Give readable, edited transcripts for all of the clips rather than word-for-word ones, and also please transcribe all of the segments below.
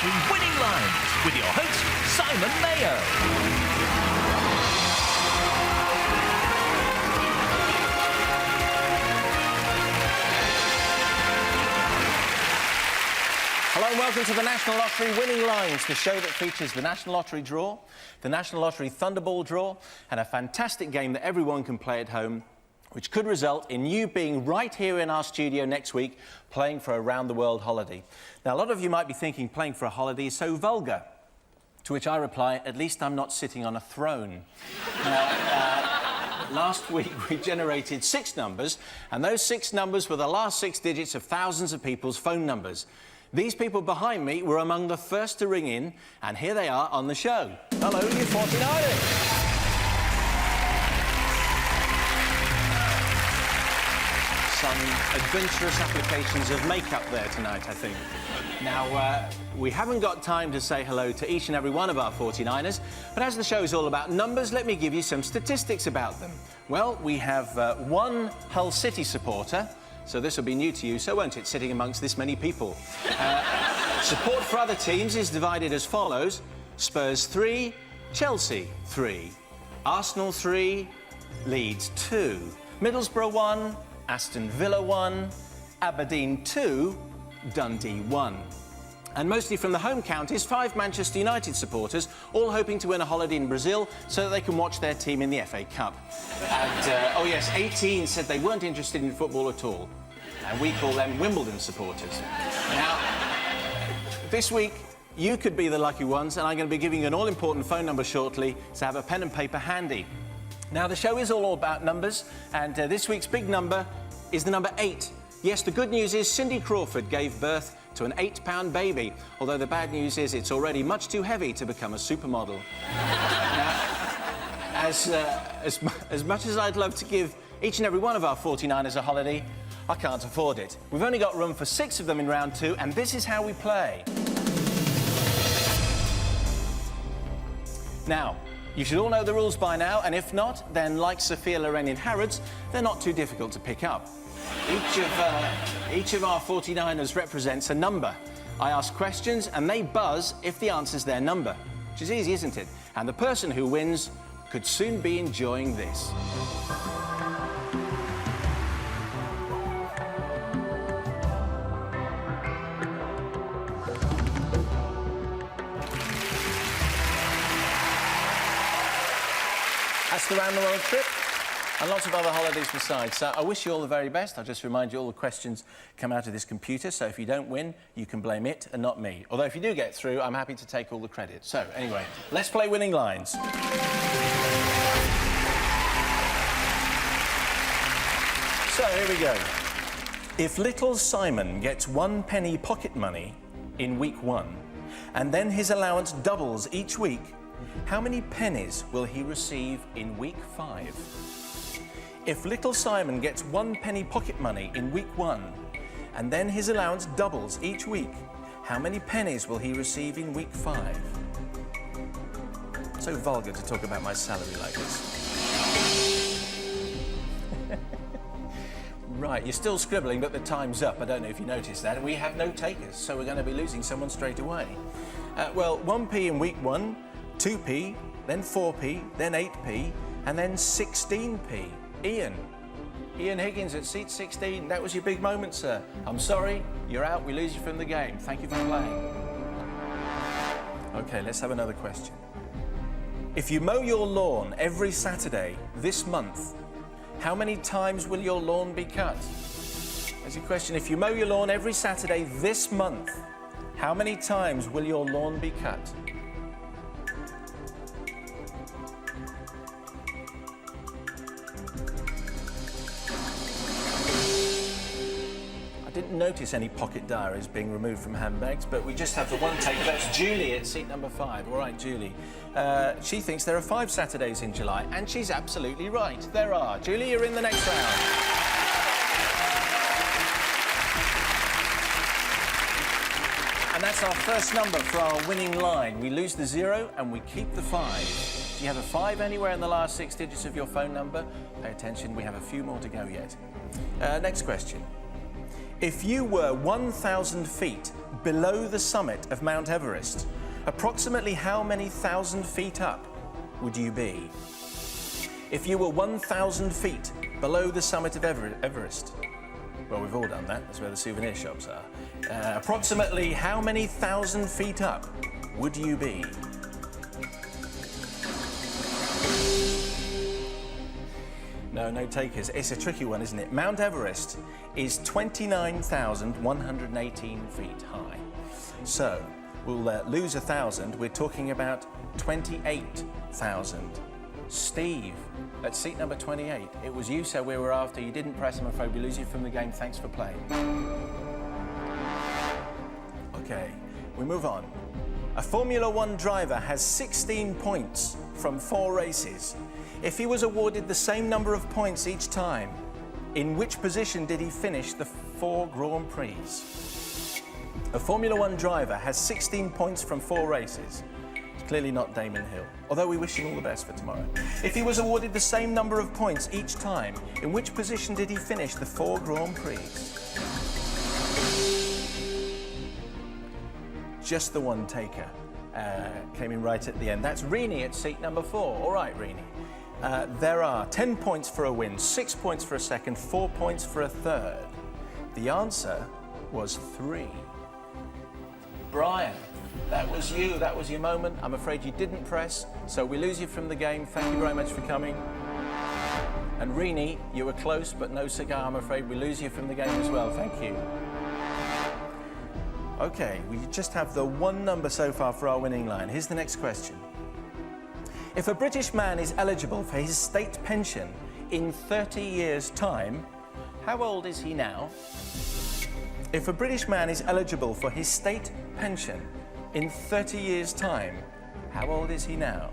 Lottery Winning Lines with your host, Simon Mayo. Hello and welcome to the National Lottery Winning Lines, the show that features the National Lottery draw, the National Lottery Thunderball draw, and a fantastic game that everyone can play at home, which could result in you being right here in our studio next week playing for a round-the-world holiday. Now, a lot of you might be thinking playing for a holiday is so vulgar, to which I reply, at least I'm not sitting on a throne. Last week we generated 6 numbers, and those 6 numbers were the last 6 digits of thousands of people's phone numbers. These people behind me were among the first to ring in, and here they are on the show. Hello, you 49ers! Some adventurous applications of makeup there tonight, I think. Now, we haven't got time to say hello to each and every one of our 49ers, but as the show is all about numbers, let me give you some statistics about them. Well, we have one Hull City supporter, so this will be new to you, so won't it, sitting amongst this many people? Support for other teams is divided as follows: Spurs 3, Chelsea 3, Arsenal 3, Leeds 2, Middlesbrough 1, Aston Villa 1, Aberdeen 2, Dundee 1. And mostly from the home counties, 5 Manchester United supporters, all hoping to win a holiday in Brazil so that they can watch their team in the FA Cup. And, oh yes, 18 said they weren't interested in football at all. And we call them Wimbledon supporters. Now, this week, you could be the lucky ones, and I'm going to be giving you an all-important phone number shortly, so have a pen and paper handy. Now, the show is all about numbers, and this week's big number is the number 8. Yes, the good news is Cindy Crawford gave birth to an 8-pound baby, although the bad news is it's already much too heavy to become a supermodel. Now, as much as I'd love to give each and every one of our 49ers a holiday, I can't afford it. We've only got room for 6 of them in round 2, and this is how we play. Now, you should all know the rules by now, and if not, then like Sophia Loren in Harrods, they're not too difficult to pick up. Each of our 49ers represents a number. I ask questions, and they buzz if the answer's their number, which is easy, isn't it? And the person who wins could soon be enjoying this. That's the round-the-world trip, and lots of other holidays besides. So I wish you all the very best. I'll just remind you all the questions come out of this computer, so if you don't win, you can blame it and not me. Although if you do get through, I'm happy to take all the credit. So, anyway, let's play Winning Lines. So, here we go. If little Simon gets 1 penny pocket money in week 1, and then his allowance doubles each week, how many pennies will he receive in week 5? If little Simon gets 1 penny pocket money in week 1, and then his allowance doubles each week, how many pennies will he receive in week 5? So vulgar to talk about my salary like this. Right, you're still scribbling, but the time's up. I don't know if you noticed that. We have no takers, so we're going to be losing someone straight away. Well, 1p in week 1, 2p, then 4p, then 8p, and then 16p. Ian Higgins at seat 16. That was your big moment, sir. I'm sorry, you're out. We lose you from the game. Thank you for playing. OK, let's have another question. If you mow your lawn every Saturday this month, how many times will your lawn be cut? That's your question. If you mow your lawn every Saturday this month, how many times will your lawn be cut? I didn't notice any pocket diaries being removed from handbags, but we just have the one take. That's Julie at seat number 5. All right, Julie. She thinks there are 5 Saturdays in July, and she's absolutely right. There are. Julie, you're in the next round. And that's our first number for our winning line. We lose the 0 and we keep the 5. Do you have a 5 anywhere in the last 6 digits of your phone number? Pay attention, we have a few more to go yet. Next question. If you were 1,000 feet below the summit of Mount Everest, approximately how many thousand feet up would you be? If you were 1,000 feet below the summit of Everest, well, we've all done that. That's where the souvenir shops are. Approximately how many thousand feet up would you be? No takers. It's a tricky one, isn't it? Mount Everest is 29,118 feet high. So we'll lose 1,000. We're talking about 28,000. Steve, at seat number 28. It was you, so we were after. You didn't press. I'm afraid we lose you from the game. Thanks for playing. Okay, we move on. A Formula One driver has 16 points from 4 races. If he was awarded the same number of points each time, in which position did he finish the 4 Grand Prix? A Formula One driver has 16 points from 4 races. It's clearly not Damon Hill, although we wish him all the best for tomorrow. If he was awarded the same number of points each time, in which position did he finish the 4 Grand Prix? Just the one taker came in right at the end. That's Rini at seat number 4. All right, Rini. There are 10 points for a win, 6 points for a second, 4 points for a third. The answer was 3. Brian, that was you. That was your moment. I'm afraid you didn't press, so we lose you from the game. Thank you very much for coming. And Rini, you were close, but no cigar. I'm afraid we lose you from the game as well. Thank you. Okay, we just have the one number so far for our winning line. Here's the next question. If a British man is eligible for his state pension in 30 years' time, how old is he now? If a British man is eligible for his state pension in 30 years' time, how old is he now?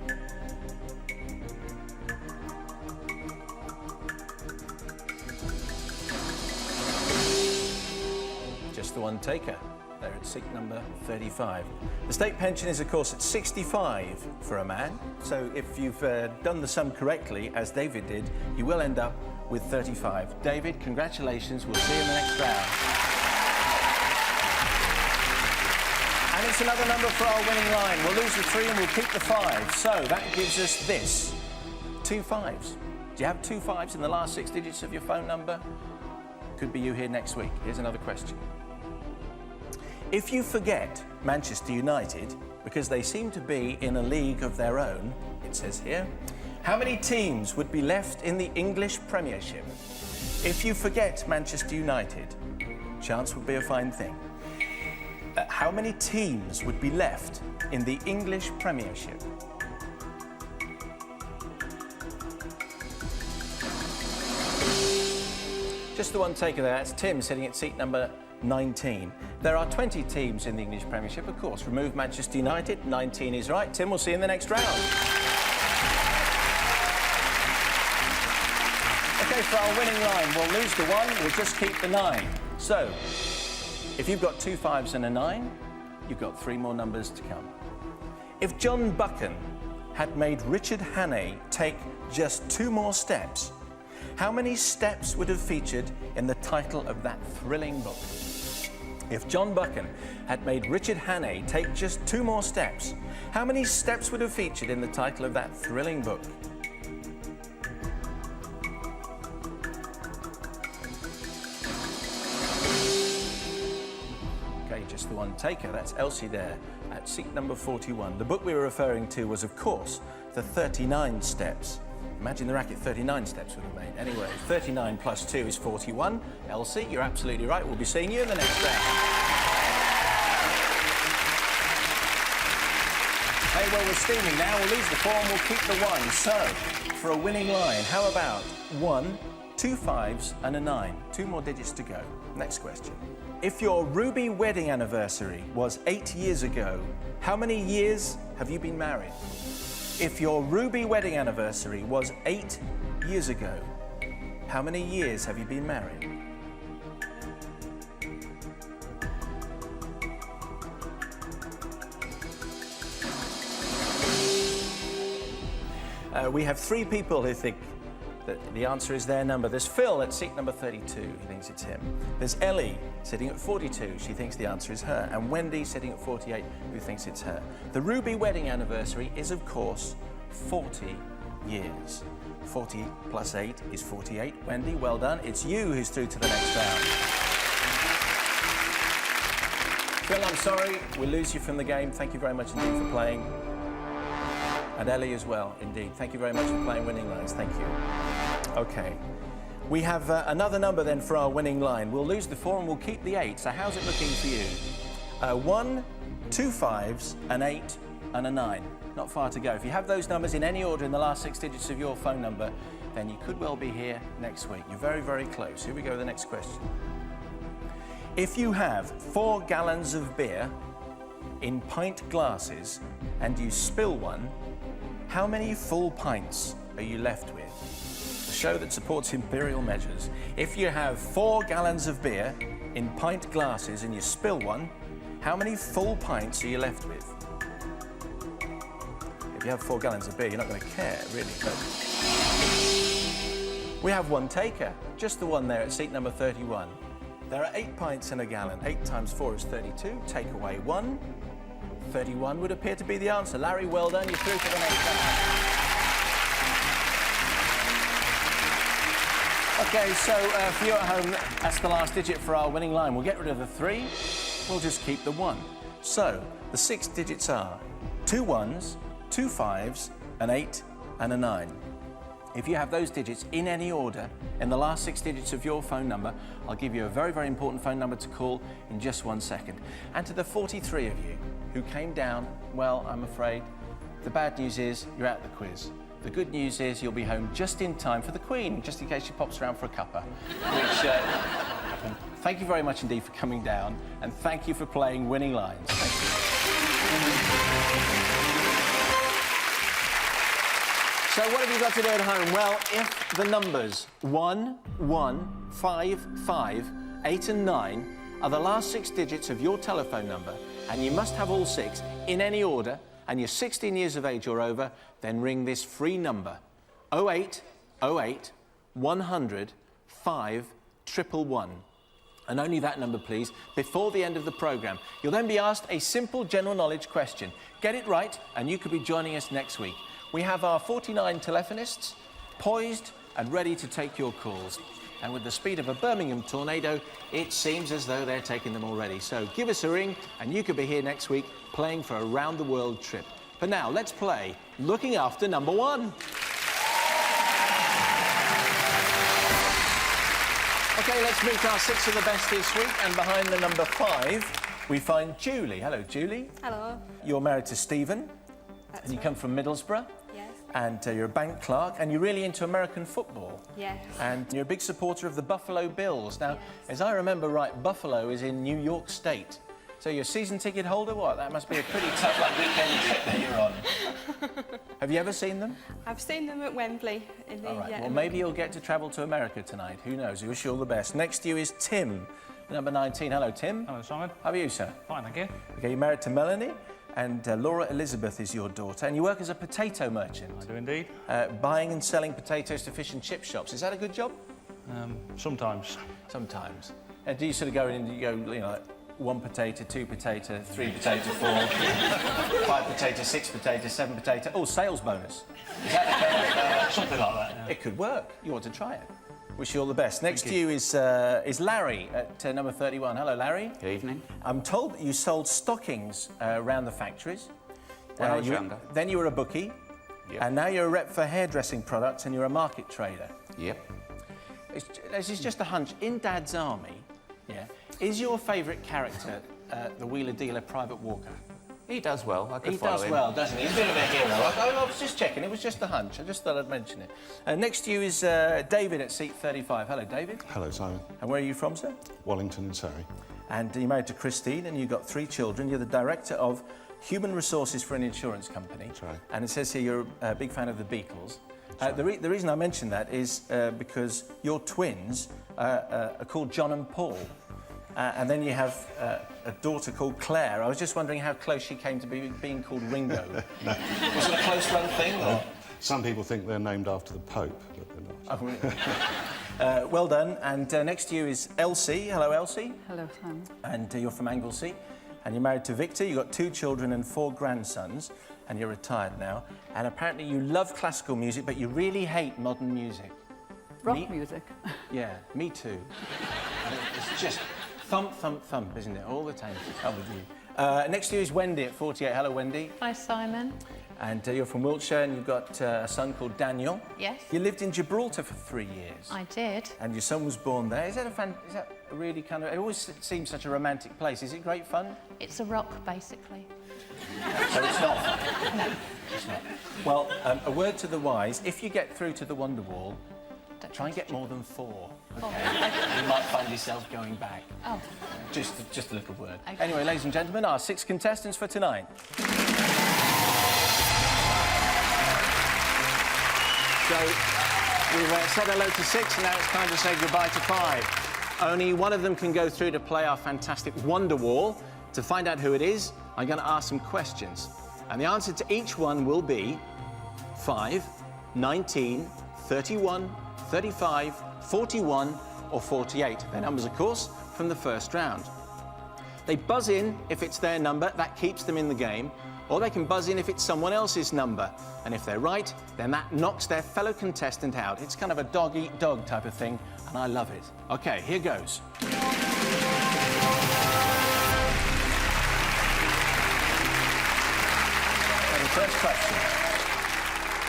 Just the one taker. There at seat number 35. The state pension is, of course, at 65 for a man. So if you've done the sum correctly, as David did, you will end up with 35. David, congratulations. We'll see you in the next round. And it's another number for our winning line. We'll lose the 3 and we'll keep the 5. So that gives us this. 2 5s. Do you have 2 5s in the last 6 digits of your phone number? Could be you here next week. Here's another question. If you forget Manchester United, because they seem to be in a league of their own, it says here, how many teams would be left in the English Premiership? If you forget Manchester United, chance would be a fine thing. How many teams would be left in the English Premiership? Just the one taker there. That's Tim sitting at seat number 19. There are 20 teams in the English Premiership, of course. Remove Manchester United. 19 is right. Tim, we'll see you in the next round. OK, for our winning line, we'll lose the 1, we'll just keep the 9. So, if you've got 2 5s and a 9, you've got 3 more numbers to come. If John Buchan had made Richard Hannay take just 2 more steps, how many steps would have featured in the title of that thrilling book? If John Buchan had made Richard Hannay take just 2 more steps, how many steps would have featured in the title of that thrilling book? Okay, just the one taker. That's Elsie there at seat number 41. The book we were referring to was, of course, The 39 Steps. Imagine the racket 39 steps would have made. Anyway, 39 plus 2 is 41. Elsie, you're absolutely right. We'll be seeing you in the next round. Hey, well, we're steaming now. We'll lose the 4 and we'll keep the 1. So, for a winning line, how about 1, 2 5s and a 9? 2 more digits to go. Next question. If your Ruby wedding anniversary was 8 years ago, how many years have you been married? If your Ruby wedding anniversary was 8 years ago, how many years have you been married? We have 3 people who think The answer is their number. There's Phil at seat number 32. He thinks it's him. There's Ellie sitting at 42. She thinks the answer is her. And Wendy sitting at 48, who thinks it's her. The Ruby wedding anniversary is, of course, 40 years. 40 plus 8 is 48. Wendy, well done. It's you who's through to the next round. Phil, I'm sorry, we'll lose you from the game. Thank you very much indeed for playing. And Ellie as well, indeed. Thank you very much for playing Winning Lines. Thank you. OK. We have another number then for our winning line. We'll lose the 4 and we'll keep the 8. So how's it looking for you? 1, 2 5s, an 8 and a 9. Not far to go. If you have those numbers in any order in the last 6 digits of your phone number, then you could well be here next week. You're very, very close. Here we go with the next question. If you have 4 gallons of beer in pint glasses and you spill one, how many full pints are you left with? The show that supports imperial measures. If you have 4 gallons of beer in pint glasses and you spill one, how many full pints are you left with? If you have 4 gallons of beer, you're not going to care, really. But we have one taker, just the one there at seat number 31. There are 8 pints in a gallon. 8 times 4 is 32. Take away 1. 31 would appear to be the answer. Larry, well done. You're through to the next round. OK, so for you at home, that's the last digit for our winning line. We'll get rid of the 3. We'll just keep the 1. So the 6 digits are 2 1s, 2 5s, an 8 and a 9. If you have those digits in any order in the last 6 digits of your phone number, I'll give you a very, very important phone number to call in just 1 second. And to the 43 of you who came down, well, I'm afraid the bad news is you're out the quiz. The good news is you'll be home just in time for the Queen, just in case she pops around for a cuppa, which happened. Thank you very much indeed for coming down, and thank you for playing Winning Lines. Thank you. So what have you got to do at home? Well, if the numbers 1, 1, 5, 5, 8 and 9 are the last 6 digits of your telephone number, and you must have all 6 in any order, and you're 16 years of age or over, then ring this free number, 0808 100 5111. And only that number, please, before the end of the programme. You'll then be asked a simple general knowledge question. Get it right, and you could be joining us next week. We have our 49 telephonists poised and ready to take your calls. And with the speed of a Birmingham tornado, it seems as though they're taking them already. So give us a ring, and you could be here next week playing for a round-the-world trip. But now, let's play Looking After Number 1. OK, let's meet our 6 of the best this week. And behind the number 5, we find Julie. Hello, Julie. Hello. You're married to Stephen. That's and you right. come from Middlesbrough. Yes. And you're a bank clerk, and you're really into American football. Yes. And you're a big supporter of the Buffalo Bills. Now, Yes. as I remember right, Buffalo is in New York State. So you're a season ticket holder? What? That must be a pretty tough weekend trip that you're on. Have you ever seen them? I've seen them at Wembley. In the, All right. yeah, Well, maybe you'll get to travel to America tonight. Who knows? We wish you all the best. Next to you is Tim, number 19. Hello, Tim. Hello, Simon. How are you, sir? Fine, thank you. OK, you're married to Melanie, and Laura Elizabeth is your daughter, and you work as a potato merchant. I do indeed. Buying and selling potatoes to fish and chip shops. Is that a good job? Sometimes. Sometimes. And do you sort of go in and you go, you know, like 1 potato, 2 potato, 3 potato, 4, 5 potato, 6 potato, 7 potato? Oh, sales bonus. Is that the kind of, Something like that, yeah. It could work. You want to try it. Wish you all the best. Next to you is Larry at number 31. Hello, Larry. Good evening. I'm told that you sold stockings around the factories. When I was younger. Then you were a bookie. Yep. And now you're a rep for hairdressing products and you're a market trader. Yep. This is just a hunch. In Dad's Army, yeah, is your favourite character the wheeler dealer Private Walker? He does well. I could He follow does him. well, doesn't he? He's a bit of a hero. I was just checking. It was just a hunch. I just thought I'd mention it. Next to you is David at seat 35. Hello, David. Hello, Simon. And where are you from, sir? Wellington in Surrey. And you're married to Christine, and you've got 3 children. You're the director of human resources for an insurance company. That's right. And it says here you're a big fan of the Beatles. The reason I mention that is because your twins are called John and Paul. And then you have a daughter called Claire. I was just wondering how close she came to being called Ringo. Was it a close-run thing, or...? Some people think they're named after the Pope, but they're not. Well done. And next to you is Elsie. Hello, Elsie. Hello, Simon. And you're from Anglesey. And you're married to Victor. You've got 2 children and 4 grandsons. And you're retired now. And apparently you love classical music, but you really hate modern music. Rock music. Yeah, me too. It's just thump, thump, thump, isn't it? All the time. I'm with you. Next to you is Wendy at 48. Hello, Wendy. Hi, Simon. And you're from Wiltshire, and you've got a son called Daniel. Yes. You lived in Gibraltar for 3 years. I did. And your son was born there. Is that a really kind of... It always seems such a romantic place. Is it great fun? It's a rock, basically. So it's not fun? No. It's not. Well, a word to the wise. If you get through to the Wonder Wall, try and get more than 4. Okay? You might find yourself going back. Oh. Just a little word. Okay. Anyway, ladies and gentlemen, our 6 contestants for tonight. So, we've said hello to 6, and now it's time to say goodbye to 5. Only one of them can go through to play our fantastic Wonder Wall. To find out who it is, I'm going to ask some questions. And the answer to each one will be 5, 19, 31, 35, 41 or 48. Their numbers, of course, from the first round. They buzz in if it's their number, that keeps them in the game, or they can buzz in if it's someone else's number. And if they're right, then that knocks their fellow contestant out. It's kind of a dog-eat-dog type of thing, and I love it. OK, here goes. And the first question.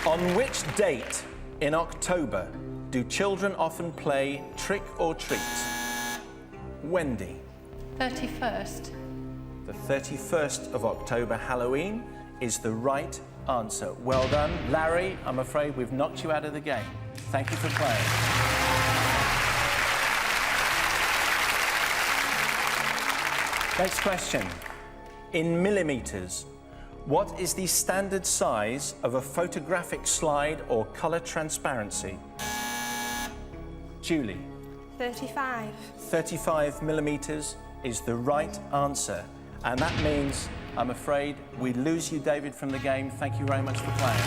On which date in October do children often play trick or treat? Wendy. 31st. The 31st of October, Halloween, is the right answer. Well done. Larry, I'm afraid we've knocked you out of the game. Thank you for playing. Next question. In millimetres, what is the standard size of a photographic slide or colour transparency? Julie. 35. 35 millimetres is the right answer. And that means, I'm afraid, we lose you, David, from the game. Thank you very much for playing.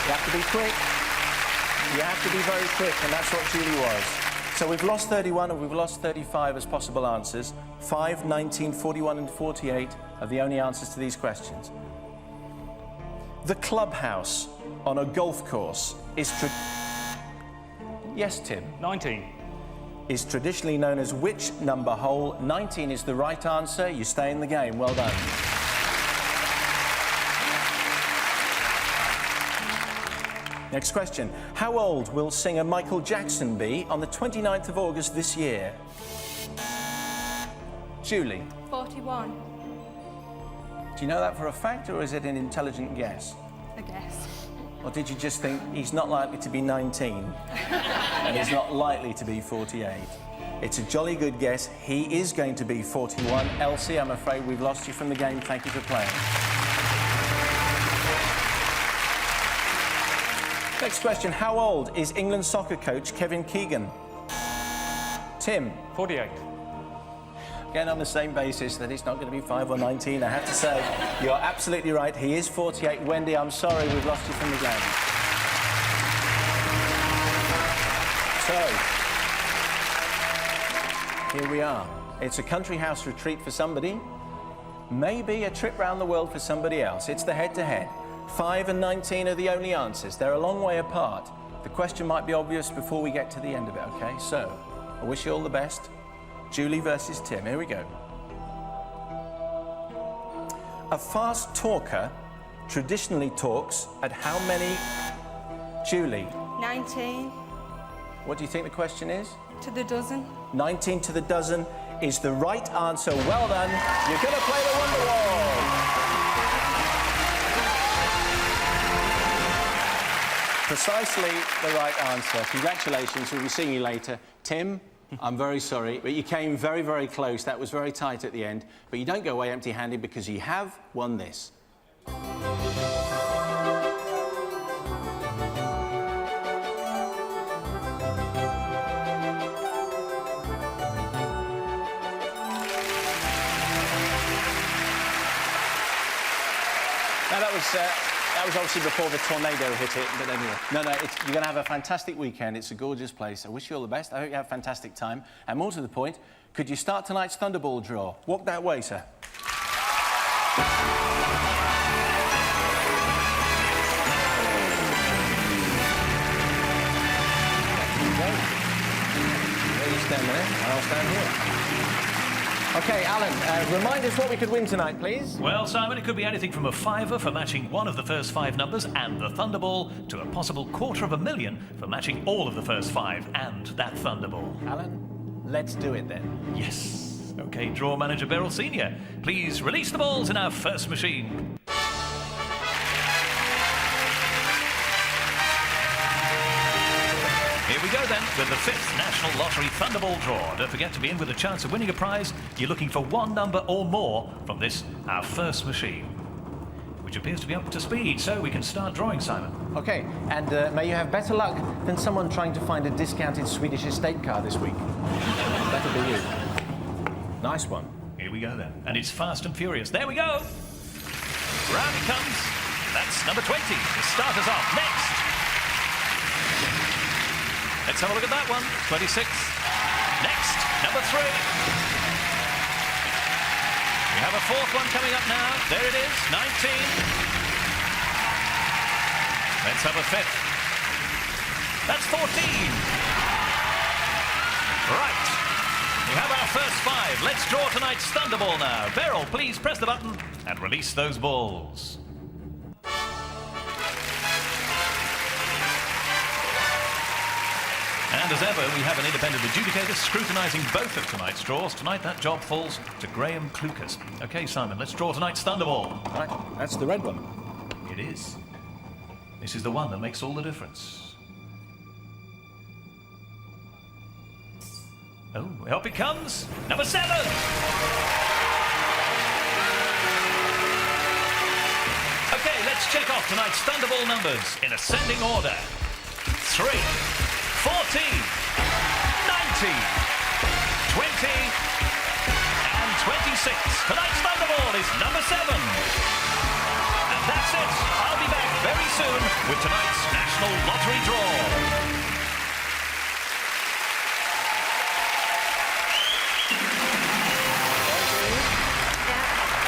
You have to be quick. You have to be very quick, and that's what Julie was. So we've lost 31 and we've lost 35 as possible answers. 5, 19, 41 and 48 are the only answers to these questions. The clubhouse on a golf course is... Yes, Tim? 19. Is traditionally known as which number hole? 19 is the right answer. You stay in the game. Well done. Next question. How old will singer Michael Jackson be on the 29th of August this year? Julie. 41. Do you know that for a fact, or is it an intelligent guess? I guess. Or did you just think he's not likely to be 19 and he's not likely to be 48? It's a jolly good guess. He is going to be 41. Elsie, I'm afraid we've lost you from the game. Thank you for playing. Next question. How old is England soccer coach Kevin Keegan? Tim. 48. Again, on the same basis that it's not going to be 5 or 19, I have to say, you're absolutely right. He is 48. Wendy, I'm sorry, we've lost you from the game. So, here we are. It's a country house retreat for somebody, maybe a trip round the world for somebody else. It's the head-to-head. 5 and 19 are the only answers. They're a long way apart. The question might be obvious before we get to the end of it, OK? So, I wish you all the best. Julie versus Tim. Here we go. A fast talker traditionally talks at how many... Julie. 19. What do you think the question is? To the dozen. 19 to the dozen is the right answer. Well done. You're going to play the Wonder Wall. Precisely the right answer. Congratulations. We'll be seeing you later. Tim, I'm very sorry, but you came very, very close. That was very tight at the end. But you don't go away empty-handed because you have won this. Now, that was obviously before the tornado hit it, but anyway. No, you're going to have a fantastic weekend. It's a gorgeous place. I wish you all the best. I hope you have a fantastic time. And more to the point, could you start tonight's Thunderball draw? Walk that way, sir. You stand there, and I'll stand here. OK, Alan, remind us what we could win tonight, please. Well, Simon, it could be anything from a £5 for matching one of the first 5 numbers and the Thunderball to a possible $250,000 for matching all of the first 5 and that Thunderball. Alan, let's do it then. Yes. OK, draw manager Beryl Senior, please release the balls in our first machine. Here we go then, with the 5th National Lottery Thunderball draw. Don't forget to be in with a chance of winning a prize. You're looking for one number or more from this, our first machine, which appears to be up to speed, so we can start drawing, Simon. OK, and may you have better luck than someone trying to find a discounted Swedish estate car this week. That'll be you. Nice one. Here we go then, and it's fast and furious. There we go! Round it comes. That's number 20 to start us off. Next! Let's have a look at that one. 26. Next, number 3. We have a 4th one coming up now. There it is, 19. Let's have a 5th. That's 14. Right. We have our first 5. Let's draw tonight's Thunderball now. Beryl, please press the button and release those balls. And as ever, we have an independent adjudicator scrutinising both of tonight's draws. Tonight, that job falls to Graham Clucas. OK, Simon, let's draw tonight's Thunderball. Right, that's the red one. It is. This is the one that makes all the difference. Oh, up it comes. Number 7! OK, let's check off tonight's Thunderball numbers in ascending order. 3. 14, 19, 20, and 26. Tonight's Thunderball is number 7. And that's it. I'll be back very soon with tonight's National Lottery draw.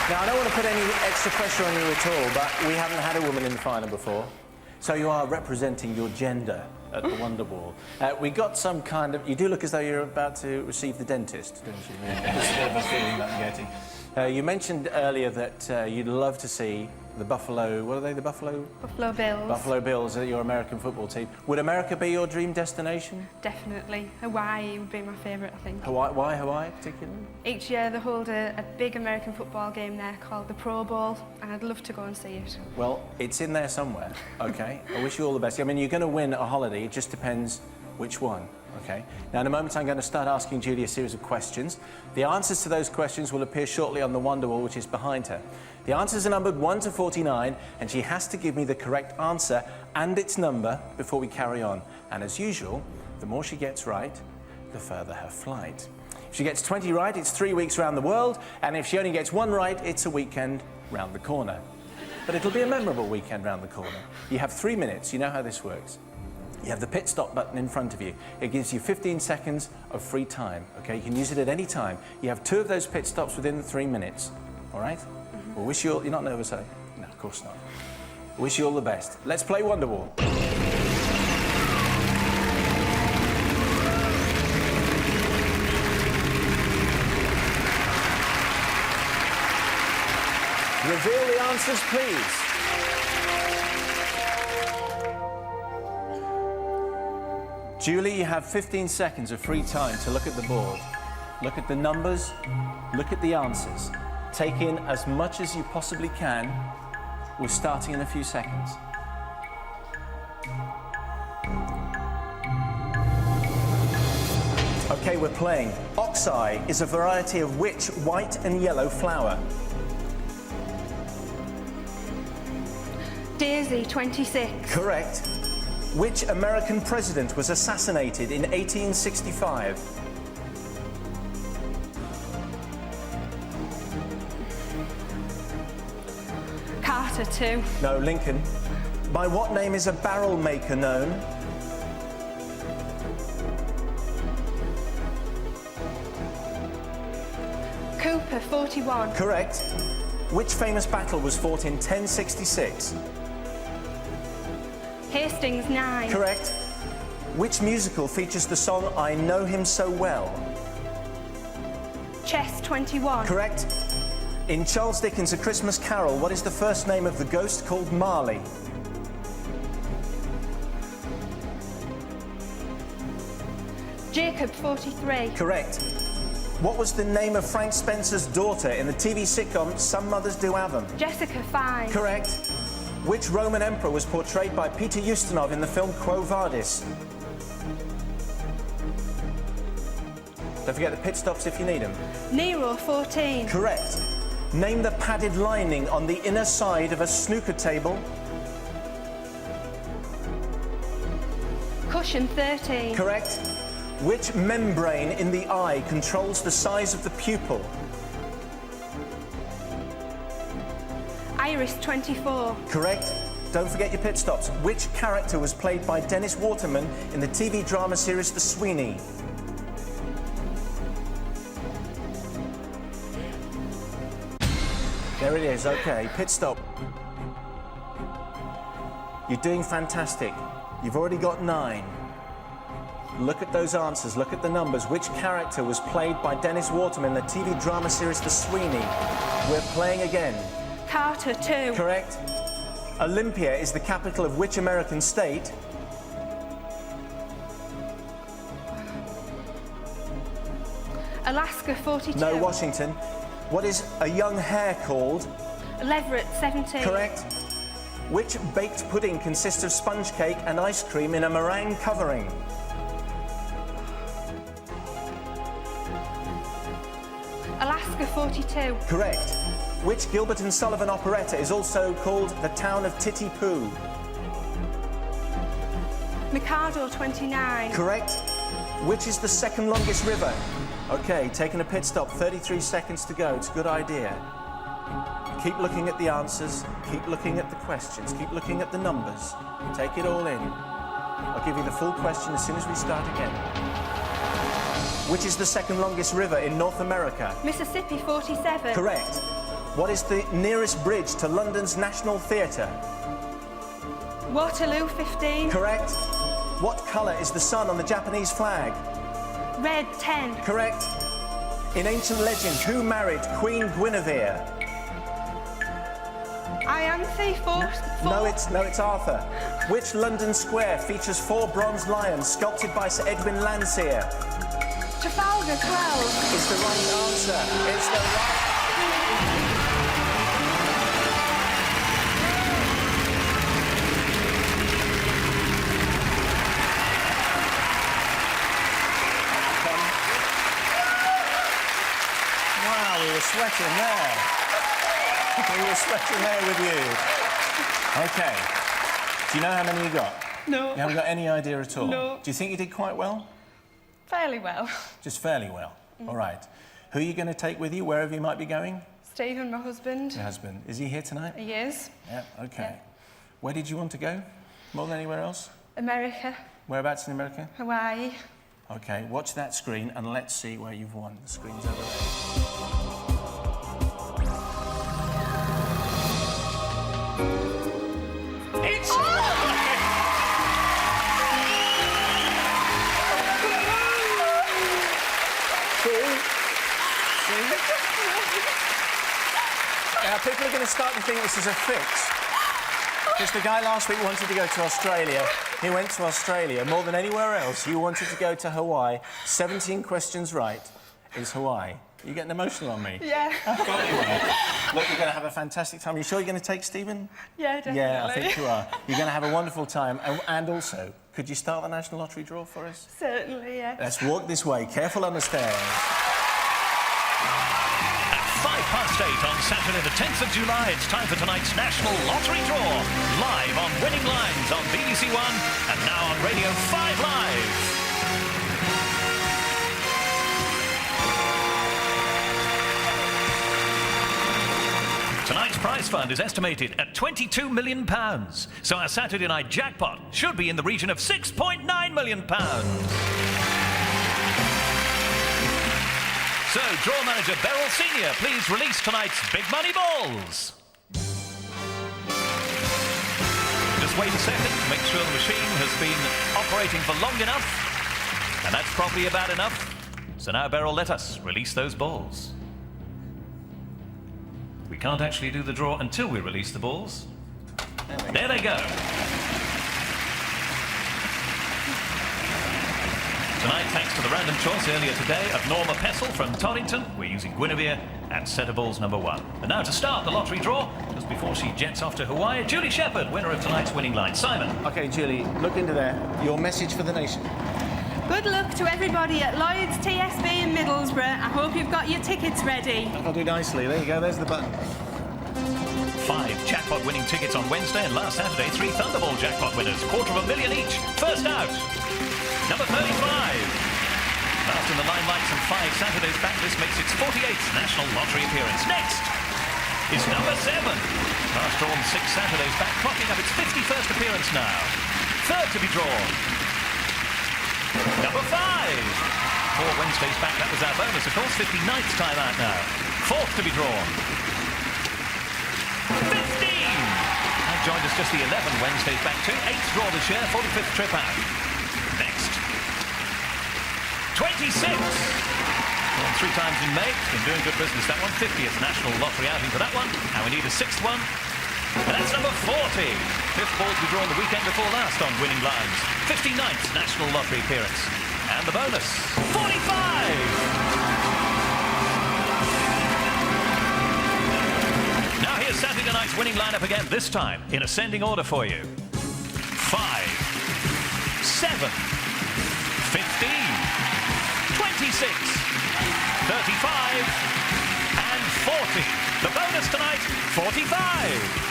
Now, I don't want to put any extra pressure on you at all, but we haven't had a woman in the final before. So you are representing your gender at the Wonderball. We got some kind of... You do look as though you're about to receive the dentist, don't you? There's a bit of a feeling that I'm getting. You mentioned earlier that you'd love to see the Buffalo... What are they, the Buffalo... Buffalo Bills. Buffalo Bills, your American football team. Would America be your dream destination? Definitely. Hawaii would be my favourite, I think. Hawaii? Why Hawaii particularly? Each year they hold a big American football game there called the Pro Bowl, and I'd love to go and see it. Well, it's in there somewhere, OK? I wish you all the best. I mean, you're going to win a holiday. It just depends which one, OK? Now, in a moment, I'm going to start asking Julie a series of questions. The answers to those questions will appear shortly on the Wonderwall, which is behind her. The answers are numbered 1 to 49, and she has to give me the correct answer and its number before we carry on. And as usual, the more she gets right, the further her flight. If she gets 20 right, it's 3 weeks round the world, and if she only gets 1 right, it's a weekend round the corner. But it'll be a memorable weekend round the corner. You have 3 minutes. You know how this works. You have the pit stop button in front of you. It gives you 15 seconds of free time, OK? You can use it at any time. You have 2 of those pit stops within the 3 minutes, all right? Well, wish you all... You're not nervous, are you? No, of course not. Wish you all the best. Let's play Wonderwall. Reveal the answers, please. Julie, you have 15 seconds of free time to look at the board. Look at the numbers, look at the answers. Take in as much as you possibly can. We're starting in a few seconds. OK, we're playing. Oxeye is a variety of which white and yellow flower? Daisy, 26. Correct. Which American president was assassinated in 1865? Carter, 2. No, Lincoln. By what name is a barrel maker known? Cooper, 41. Correct. Which famous battle was fought in 1066? Hastings, 9. Correct. Which musical features the song I Know Him So Well? Chess, 21. Correct. In Charles Dickens' A Christmas Carol, what is the first name of the ghost called Marley? Jacob, 43. Correct. What was the name of Frank Spencer's daughter in the TV sitcom Some Mothers Do Have 'Em? Jessica, 5. Correct. Which Roman emperor was portrayed by Peter Ustinov in the film Quo Vadis? Don't forget the pit stops if you need them. Nero, 14. Correct. Name the padded lining on the inner side of a snooker table. Cushion, 13. Correct. Which membrane in the eye controls the size of the pupil? Iris, 24. Correct. Don't forget your pit stops. Which character was played by Dennis Waterman in the TV drama series The Sweeney? There it is, okay. Pit stop. You're doing fantastic. You've already got 9. Look at those answers, look at the numbers. Which character was played by Dennis Waterman in the TV drama series The Sweeney? We're playing again. Carter, 2. Correct. Olympia is the capital of which American state? Alaska, 42. No, Washington. What is a young hare called? Leverett, 17. Correct. Which baked pudding consists of sponge cake and ice cream in a meringue covering? Alaska, 42. Correct. Which Gilbert and Sullivan operetta is also called The Town of Titipu? Mikado, 29. Correct. Which is the second longest river? Okay, taking a pit stop, 33 seconds to go. It's a good idea. Keep looking at the answers, keep looking at the questions, keep looking at the numbers. Take it all in. I'll give you the full question as soon as we start again. Which is the second longest river in North America? Mississippi, 47. Correct. What is the nearest bridge to London's National Theatre? Waterloo, 15. Correct. What colour is the sun on the Japanese flag? Red, 10. Correct. In ancient legend, who married Queen Guinevere? Ianthe, 4. No, it's Arthur. Which London square features 4 bronze lions sculpted by Sir Edwin Landseer? Trafalgar, 12. Is the right answer. It's the right... Wow, we were sweating there. We were sweating there with you. Okay. Do you know how many you got? No. You haven't got any idea at all? No. Do you think you did quite well? Fairly well. Just fairly well. All right. Who are you going to take with you wherever you might be going? Stephen, my husband. Your husband. Is he here tonight? He is. Yeah, okay. Yeah. Where did you want to go? More than anywhere else? America, Whereabouts in America? Hawaii. Okay, watch that screen and let's see where you've won. The screen's over there. It's... Now, people are going to start to think this is a fix. Because the guy last week wanted to go to Australia. He went to Australia more than anywhere else. You wanted to go to Hawaii. 17 questions right is Hawaii. You're getting emotional on me. Yeah. Look, you're going to have a fantastic time. You sure you're going to take Stephen? Yeah, definitely. Yeah, I think you are. You're going to have a wonderful time. And also, could you start the National Lottery draw for us? Certainly, yeah. Let's walk this way. Careful on the stairs. At 8:05 on Saturday the 10th of July, it's time for tonight's National Lottery Draw. Live on Winning Lines on BBC One and now on Radio 5 Live. Tonight's prize fund is estimated at £22 million. So our Saturday night jackpot should be in the region of £6.9 million. So, draw manager Beryl Senior, please release tonight's big money balls. Just wait a second to make sure the machine has been operating for long enough. And that's probably about enough. So now, Beryl, let us release those balls. We can't actually do the draw until we release the balls. There they go. Tonight, thanks to the random choice earlier today of Norma Pessel from Torrington, we're using Guinevere at set of balls number 1. And now to start the lottery draw, just before she jets off to Hawaii, Julie Shepherd, winner of tonight's winning line. Simon. OK, Julie, look into there. Your message for the nation. Good luck to everybody at Lloyd's TSB in Middlesbrough. I hope you've got your tickets ready. That'll do nicely. There you go, there's the button. 5 jackpot winning tickets on Wednesday, and last Saturday 3 Thunderball jackpot winners, $250,000 each. First out, number 35. Last in the limelight and 5 Saturdays back, this makes its 48th National Lottery appearance. Next is number 7. Last drawn 6 Saturdays back, clocking up its 51st appearance now. Third to be drawn, number 5. 4 Wednesdays back, that was our bonus, of course. 59th time out now. Fourth to be drawn, 15. And joined us just the 11 Wednesdays back too. 8th draw this year, 45th trip out. Next, 26. Drawn 3 times in May. Been doing good business, that one. 50th National Lottery outing for that one. And we need a 6th one. And that's number 40. 5th ball to be drawn the weekend before last on winning lines. 59th National Lottery appearance. And the bonus, 45. Now here's Saturday night's winning lineup again, this time in ascending order for you. 5, 7, 15, 26, 35, and 40. The bonus tonight, 45.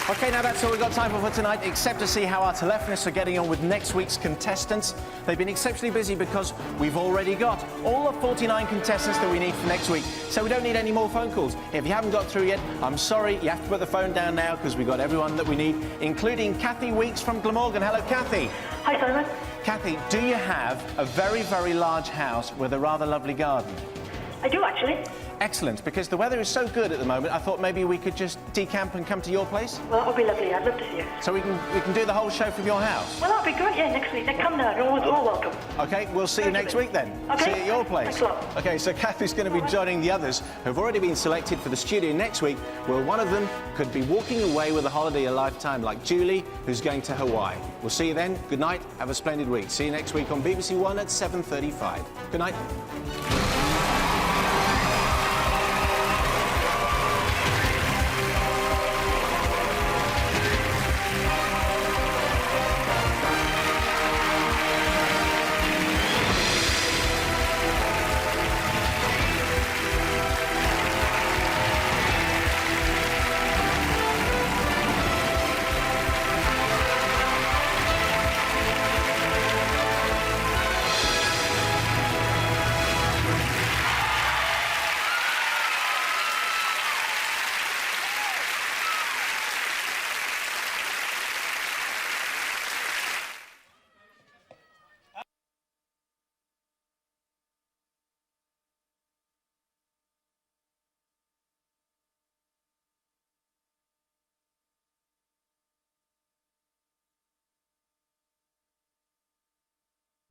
OK, now that's all we've got time for tonight, except to see how our telephonists are getting on with next week's contestants. They've been exceptionally busy because we've already got all the 49 contestants that we need for next week, so we don't need any more phone calls. If you haven't got through yet, I'm sorry, you have to put the phone down now because we've got everyone that we need, including Kathy Weeks from Glamorgan. Hello, Kathy. Hi, Simon. Kathy, do you have a very, very large house with a rather lovely garden? I do, actually. Excellent, because the weather is so good at the moment, I thought maybe we could just decamp and come to your place. Well, that would be lovely. I'd love to see you. So we can do the whole show from your house? Well, that'd be great, yeah, next week. Then come down. You're all welcome. OK, we'll see you next week then. Okay. See you at your place. Thanks a lot. OK, so Kathy's going to be joining the others who've already been selected for the studio next week, where one of them could be walking away with a holiday a lifetime, like Julie, who's going to Hawaii. We'll see you then. Good night. Have a splendid week. See you next week on BBC One at 7:35. Good night.